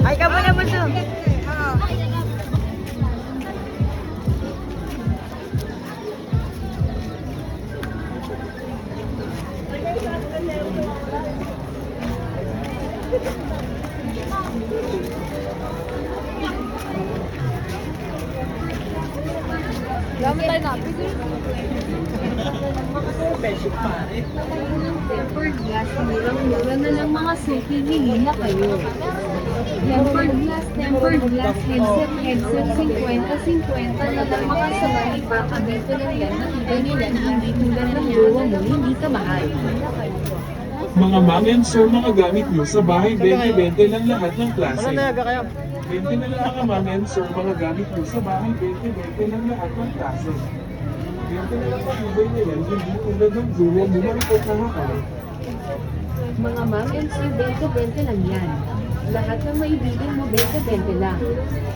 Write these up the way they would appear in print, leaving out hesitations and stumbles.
Ay, ka muna mo to. Dami tayo na. Tempered glass, murang-mura na lang mga suki, hili na kayo. Tempered glass, headset, 50-50 na lang mga salari, baka dito lang yan, nakita nila na hindi tulad ng jowa mo, hindi ka mahal. Mga ma'am and sir, mga gamit nyo sa bahay, 20-20 lang lahat ng klase. 20 na lang mga ma'am and sir, mga gamit nyo sa bahay, 20-20 lang lahat ng klase. 20 na lang pag-ibay na yan, hindi tulad ng jowa mo, maripot na nga. Mga ma'am and sir, 20-20 lang yan. Lahat ng maibigan mo, 20-20 lang.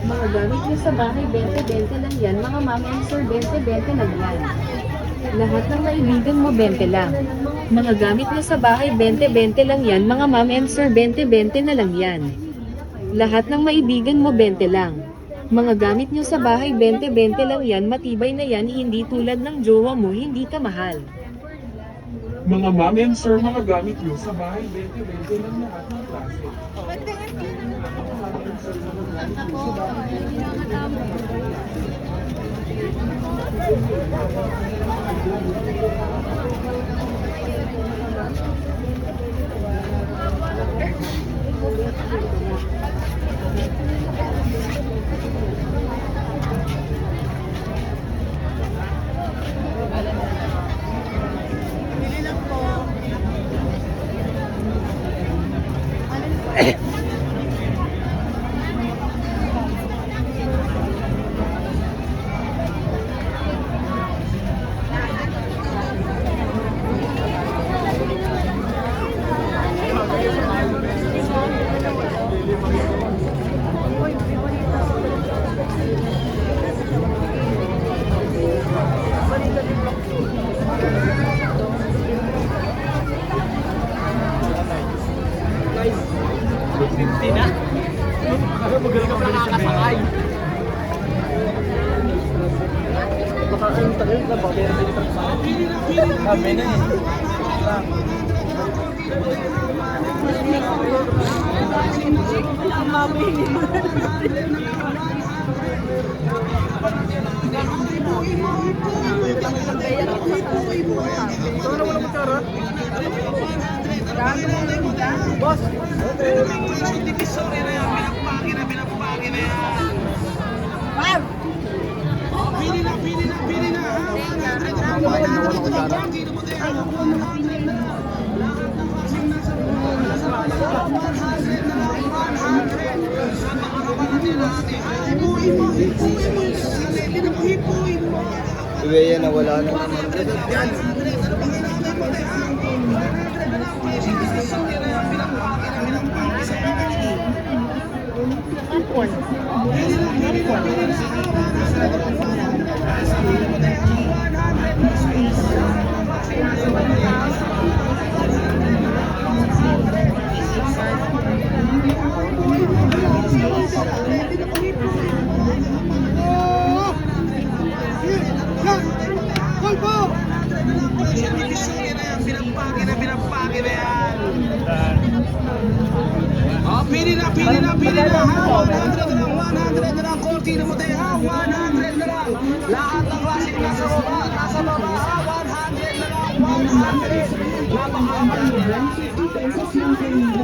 Mga gamit nyo sa bahay, 20-20 lang yan. Mga ma'am and sir, 20-20 lang yan. Lahat ng maibigan mo, 20 lang. Mga gamit nyo sa bahay, 20-20 lang yan. Mga ma'am and sir, 20-20 na lang yan. Lahat ng maibigan mo, 20 lang. Mga gamit nyo sa bahay, 20-20 lang yan. Matibay na yan, hindi tulad ng jowa mo, hindi ka mahal. Mga ma'am and sir, mga gamit nyo sa bahay, 20-20 lang lahat ng klase. Magaling ka pala nakakasakay. Baka ang tagal na ba? Kami na eh. Boss! Iweya na wala na naman. Pili na. 100 na lang. Kortina mo tayo ha. 100 na lang. Lahat ng klase nasa baba. 100 na lang. 100. Napakahal. 50 pesos lang kayo.